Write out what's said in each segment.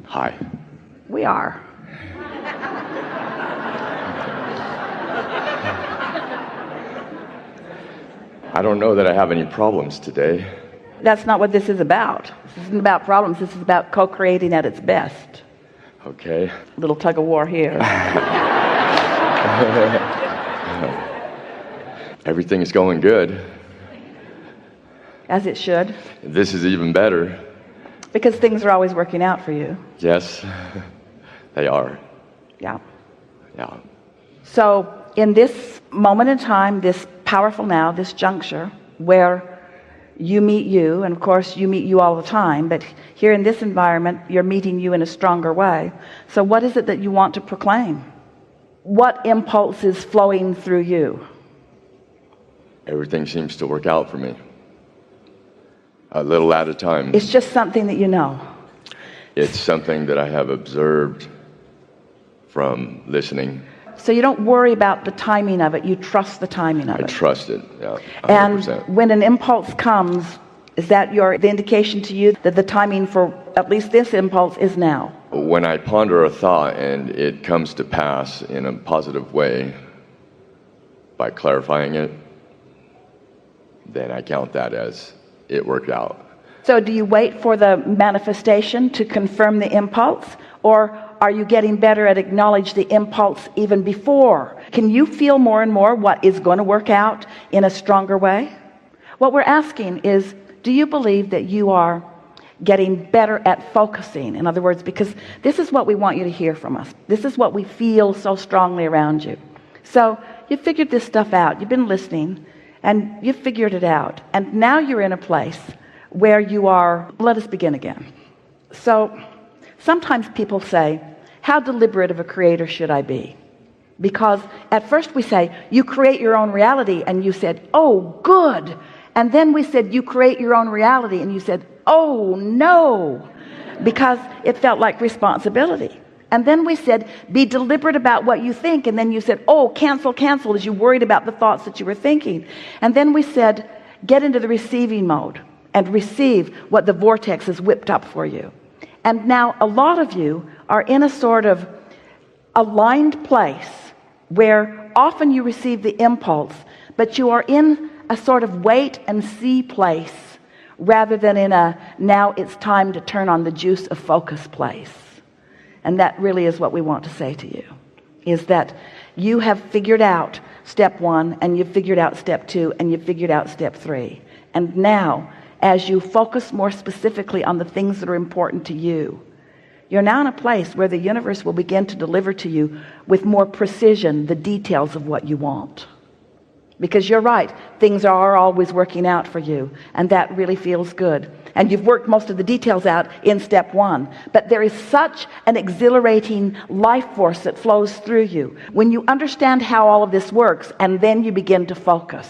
Hi. We are. I don't know that I have any problems today. That's not what this is about. This isn't about problems. This is about co-creating at its best. Okay. A little tug of war here. Everything is going good. As it should. This is even better. Because things are always working out for you. Yes, they are. Yeah. Yeah. So in this moment in time, this powerful now, this juncture where you meet you, and of course you meet you all the time, but here in this environment, you're meeting you in a stronger way. So what is it that you want to proclaim? What impulse is flowing through you? Everything seems to work out for me. A little at a time. It's just something that you know. It's something that I have observed from listening. So you don't worry about the timing of it. You trust the timing of it. I trust it, yeah, 100%. And when an impulse comes, is that the indication to you that the timing for at least this impulse is now? When I ponder a thought and it comes to pass in a positive way by clarifying it, then I count that as it worked out. So do you wait for the manifestation to confirm the impulse, or are you getting better at acknowledge the impulse even before? Can you feel more and more what is going to work out in a stronger way? What we're asking is, do you believe that you are getting better at focusing? In other words, because this is what we want you to hear from us. This is what we feel so strongly around you. So you figured this stuff out. You've been listening and you figured it out. And now you're in a place where you are, let us begin again. So sometimes people say, how deliberate of a creator should I be? Because at first we say, you create your own reality, and you said, oh, good. And then we said, you create your own reality, and you said, oh, no, because it felt like responsibility. And then we said, be deliberate about what you think. And then you said, oh, cancel, as you worried about the thoughts that you were thinking. And then we said, get into the receiving mode and receive what the vortex has whipped up for you. And now a lot of you are in a sort of aligned place where often you receive the impulse, but you are in a sort of wait and see place rather than in a now it's time to turn on the juice of focus place. And that really is what we want to say to you, is that you have figured out step 1, and you've figured out step 2, and you've figured out step 3. And now, as you focus more specifically on the things that are important to you, you're now in a place where the universe will begin to deliver to you with more precision the details of what you want. Because you're right, things are always working out for you, and that really feels good. And you've worked most of the details out in step 1. But there is such an exhilarating life force that flows through you when you understand how all of this works, and then you begin to focus.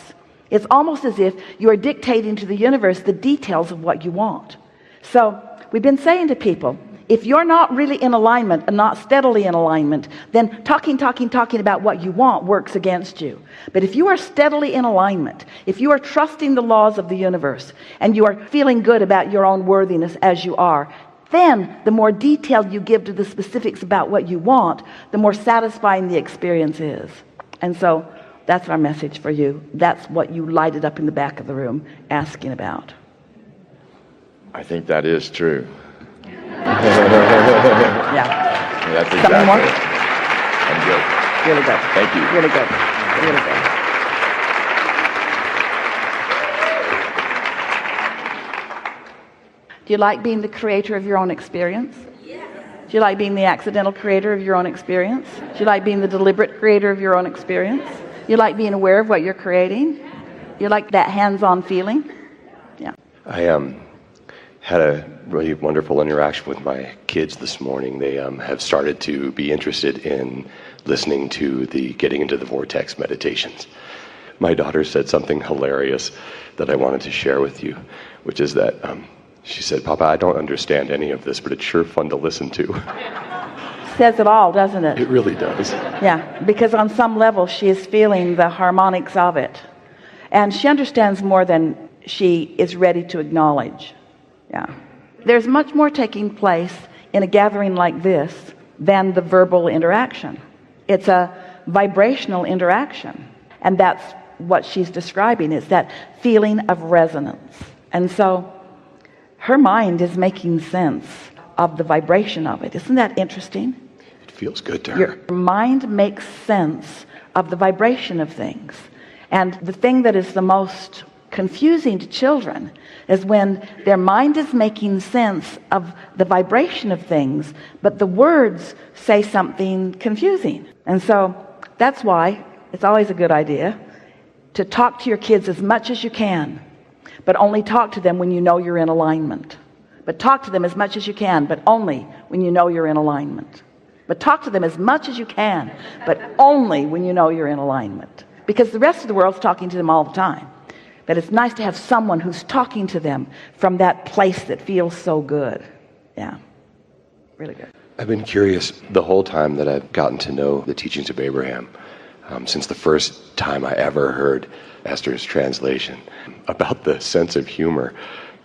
It's almost as if you're dictating to the universe the details of what you want. So we've been saying to people, if you're not really in alignment and not steadily in alignment, then talking about what you want works against you. But if you are steadily in alignment, if you are trusting the laws of the universe, and you are feeling good about your own worthiness as you are, then the more detail you give to the specifics about what you want, the more satisfying the experience is. And so that's our message for you. That's what you lighted up in the back of the room asking about. I think that is true. Yeah. That's exactly Something more? it. I'm good. Really good. Thank you. Really good. Really good. Do you like being the creator of your own experience? Yeah. Do you like being the accidental creator of your own experience? Do you like being the deliberate creator of your own experience? You like being aware of what you're creating? You like that hands-on feeling? Yeah. I had a really wonderful interaction with my kids this morning. They have started to be interested in listening to the Getting into the Vortex meditations. My daughter said something hilarious that I wanted to share with you, which is that she said, Papa, I don't understand any of this, but it's sure fun to listen to. Says it all, doesn't it? It really does. Yeah, because on some level she is feeling the harmonics of it. And she understands more than she is ready to acknowledge. Yeah. There's much more taking place in a gathering like this than the verbal interaction. It's a vibrational interaction, and that's what she's describing, is that feeling of resonance. And so her mind is making sense of the vibration of it. Isn't that interesting? It feels good to her. Your mind makes sense of the vibration of things. And the thing that is the most confusing to children is when their mind is making sense of the vibration of things, but the words say something confusing. And so that's why it's always a good idea to talk to your kids as much as you can, but only talk to them when you know you're in alignment. But talk to them as much as you can, but only when you know you're in alignment. But talk to them as much as you can, but only when you know you're in alignment. Because the rest of the world's talking to them all the time. But it's nice to have someone who's talking to them from that place that feels so good. Yeah, really good. I've been curious the whole time that I've gotten to know the teachings of Abraham, since the first time I ever heard Esther's translation, about the sense of humor.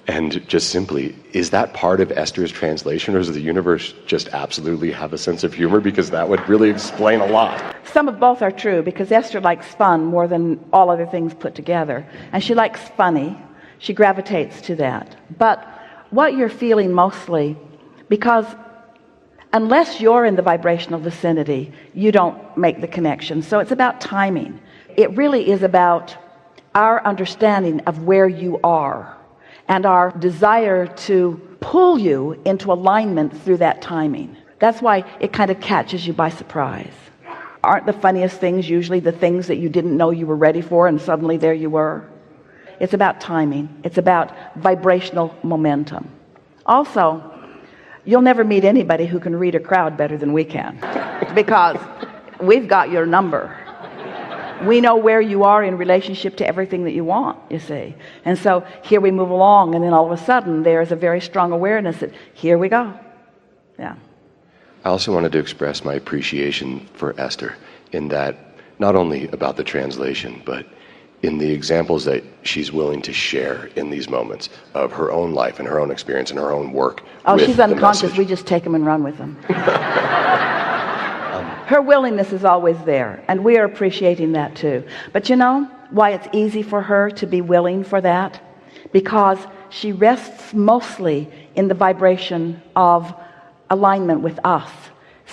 And just simply, is that part of Esther's translation, or does the universe just absolutely have a sense of humor? Because that would really explain a lot. Some of both are true, because Esther likes fun more than all other things put together. And she likes funny. She gravitates to that. But what you're feeling mostly, because unless you're in the vibrational vicinity, you don't make the connection. So it's about timing. It really is about our understanding of where you are and our desire to pull you into alignment through that timing. That's why it kind of catches you by surprise. Aren't the funniest things usually the things that you didn't know you were ready for, and suddenly there you were? It's about timing. It's about vibrational momentum. Also, you'll never meet anybody who can read a crowd better than we can, because we've got your number. We know where you are in relationship to everything that you want, you see. And so here we move along, and then all of a sudden there's a very strong awareness that here we go. Yeah. I also wanted to express my appreciation for Esther in that, not only about the translation, but in the examples that she's willing to share in these moments of her own life and her own experience and her own work. Oh, she's unconscious. We just take them and run with them. Her willingness is always there, and we are appreciating that too. But you know why it's easy for her to be willing for that? Because she rests mostly in the vibration of alignment with us.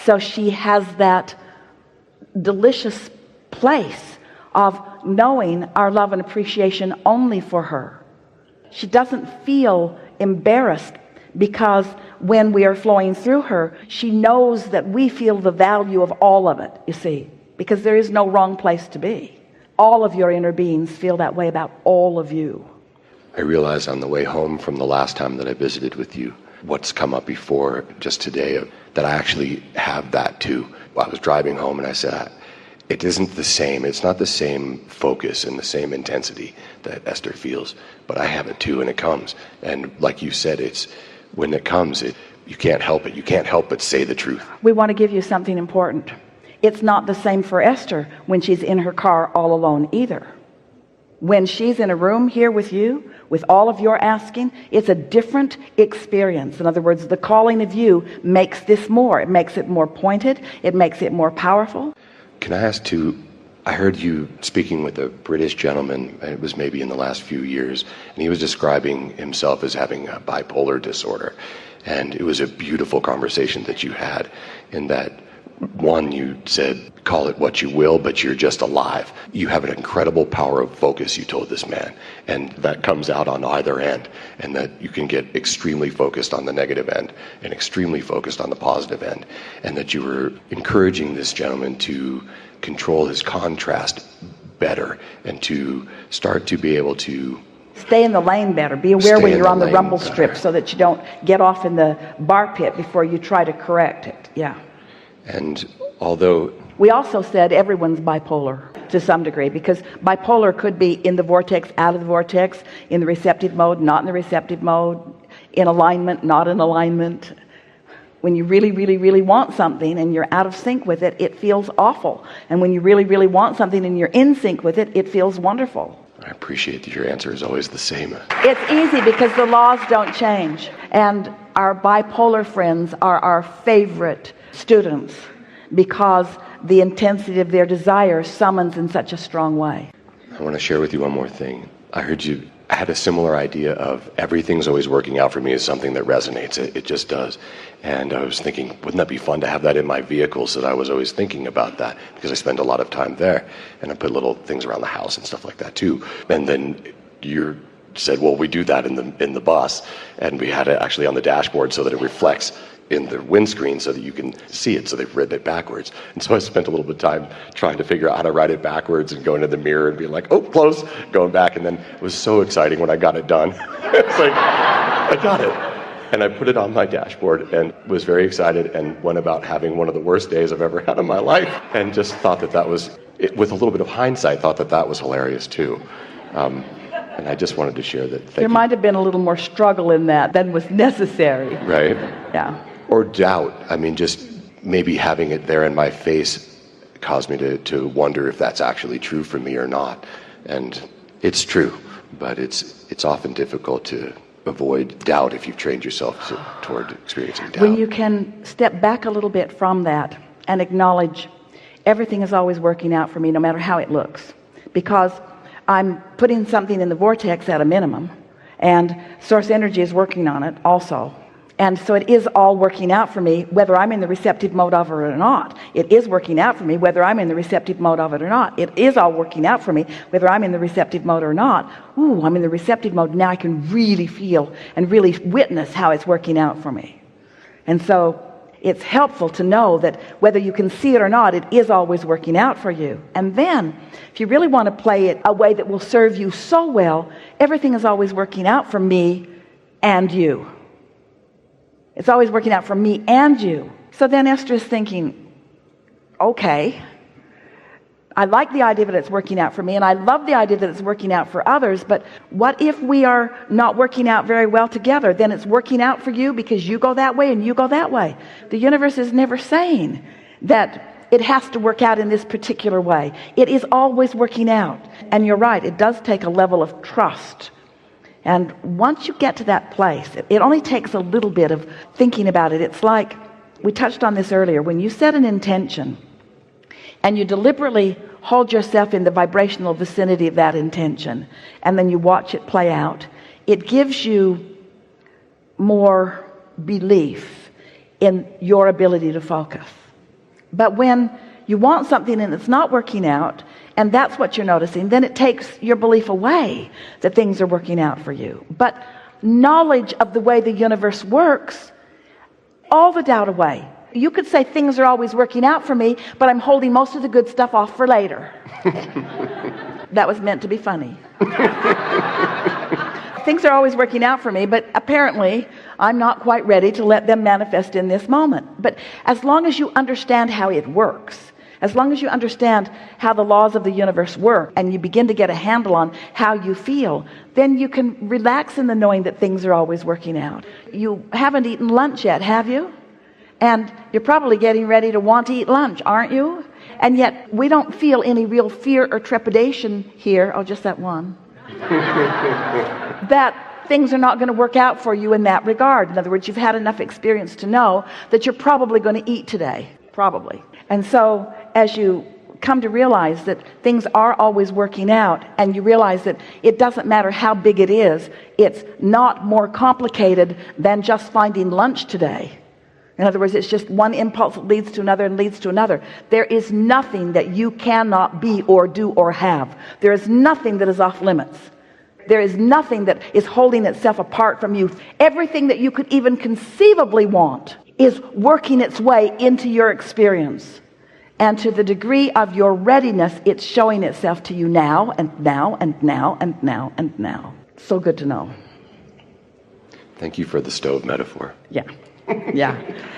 So she has that delicious place of knowing our love and appreciation only for her. She doesn't feel embarrassed, because when we are flowing through her, she knows that we feel the value of all of it, you see, because there is no wrong place to be. All of your inner beings feel that way about all of you. I realized on the way home from the last time that I visited with you, what's come up before just today, that I actually have that too. I was driving home and I said, it isn't the same. It's not the same focus and the same intensity that Esther feels, but I have it too, and it comes. And like you said, it's when it comes, you can't help it. You can't help but say the truth. We want to give you something important. It's not the same for Esther when she's in her car all alone either. When she's in a room here with you, with all of your asking, it's a different experience. In other words, the calling of you makes this more. It makes it more pointed. It makes it more powerful. Can I ask too, I heard you speaking with a British gentleman, it was maybe in the last few years, and he was describing himself as having a bipolar disorder. And it was a beautiful conversation that you had, in that, one, you said, call it what you will, but you're just alive. You have an incredible power of focus, you told this man, and that comes out on either end, and that you can get extremely focused on the negative end and extremely focused on the positive end, and that you were encouraging this gentleman to control his contrast better and to start to be able to stay in the lane better. Be aware when you're on the rumble strip, so that you don't get off in the bar pit before you try to correct it. Yeah. And although we also said everyone's bipolar to some degree, because bipolar could be in the vortex, out of the vortex, in the receptive mode, not in the receptive mode, in alignment, not in alignment. When you really, really, really want something and you're out of sync with it, it feels awful. And when you really, really want something and you're in sync with it, it feels wonderful. I appreciate that your answer is always the same. It's easy because the laws don't change. And our bipolar friends are our favorite students because the intensity of their desire summons in such a strong way. I want to share with you one more thing. I heard you had a similar idea of everything's always working out for me as something that resonates. It just does. And I was thinking, wouldn't that be fun to have that in my vehicle, so that I was always thinking about that, because I spend a lot of time there. And I put little things around the house and stuff like that too. And then you said, well, we do that in the bus, and we had it actually on the dashboard so that it reflects in the windscreen so that you can see it, so they've written it backwards. And so I spent a little bit of time trying to figure out how to write it backwards and going to the mirror and being like, oh, close, going back. And then it was so exciting when I got it done. It's like, I got it. And I put it on my dashboard and was very excited and went about having one of the worst days I've ever had in my life, and just thought that was, with a little bit of hindsight, thought that was hilarious too. And I just wanted to share that. There might have been a little more struggle in that than was necessary. Right? Yeah. Or doubt. I mean, just maybe having it there in my face caused me to wonder if that's actually true for me or not. And it's true, but it's often difficult to avoid doubt if you've trained yourself toward experiencing doubt. When you can step back a little bit from that and acknowledge everything is always working out for me, no matter how it looks, because I'm putting something in the vortex at a minimum, and source energy is working on it also. And so it is all working out for me, whether I'm in the receptive mode of it or not. It is working out for me, whether I'm in the receptive mode of it or not. It is all working out for me, whether I'm in the receptive mode or not. Ooh, I'm in the receptive mode. Now I can really feel and really witness how it's working out for me. And so it's helpful to know that whether you can see it or not, it is always working out for you. And then, if you really want to play it a way that will serve you so well, everything is always working out for me and you. It's always working out for me and you. So then Esther is thinking, okay, I like the idea that it's working out for me, and I love the idea that it's working out for others, but what if we are not working out very well together? Then it's working out for you because you go that way and you go that way. The universe is never saying that it has to work out in this particular way. It is always working out. And you're right, it does take a level of trust. And once you get to that place, it only takes a little bit of thinking about it. It's like, we touched on this earlier, when you set an intention and you deliberately hold yourself in the vibrational vicinity of that intention, and then you watch it play out, it gives you more belief in your ability to focus. But when you want something and it's not working out, and that's what you're noticing, then it takes your belief away that things are working out for you. But knowledge of the way the universe works, all the doubt away. You could say things are always working out for me, but I'm holding most of the good stuff off for later. That was meant to be funny. Things are always working out for me, but apparently I'm not quite ready to let them manifest in this moment. But as long as you understand how it works, as long as you understand how the laws of the universe work, and you begin to get a handle on how you feel, then you can relax in the knowing that things are always working out. You haven't eaten lunch yet, have you? And you're probably getting ready to want to eat lunch, aren't you? And yet we don't feel any real fear or trepidation here. Oh, just that one. That things are not going to work out for you in that regard. In other words, you've had enough experience to know that you're probably going to eat today. Probably. And so as you come to realize that things are always working out, and you realize that it doesn't matter how big it is, it's not more complicated than just finding lunch today. In other words, it's just one impulse that leads to another and leads to another. There is nothing that you cannot be or do or have. There is nothing that is off limits. There is nothing that is holding itself apart from you. Everything that you could even conceivably want is working its way into your experience. And to the degree of your readiness, it's showing itself to you now and now and now and now and now. So good to know. Thank you for the stove metaphor. Yeah. Yeah.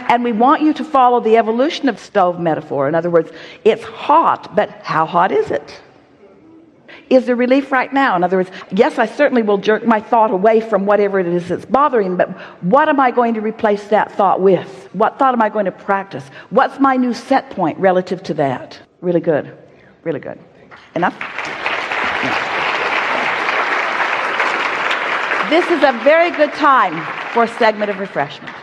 And we want you to follow the evolution of stove metaphor. In other words, it's hot, but how hot is it? Is there relief right now? In other words, yes, I certainly will jerk my thought away from whatever it is that's bothering, but what am I going to replace that thought with? What thought am I going to practice? What's my new set point relative to that? Really good. Really good. Enough? Yeah. This is a very good time for a segment of refreshment.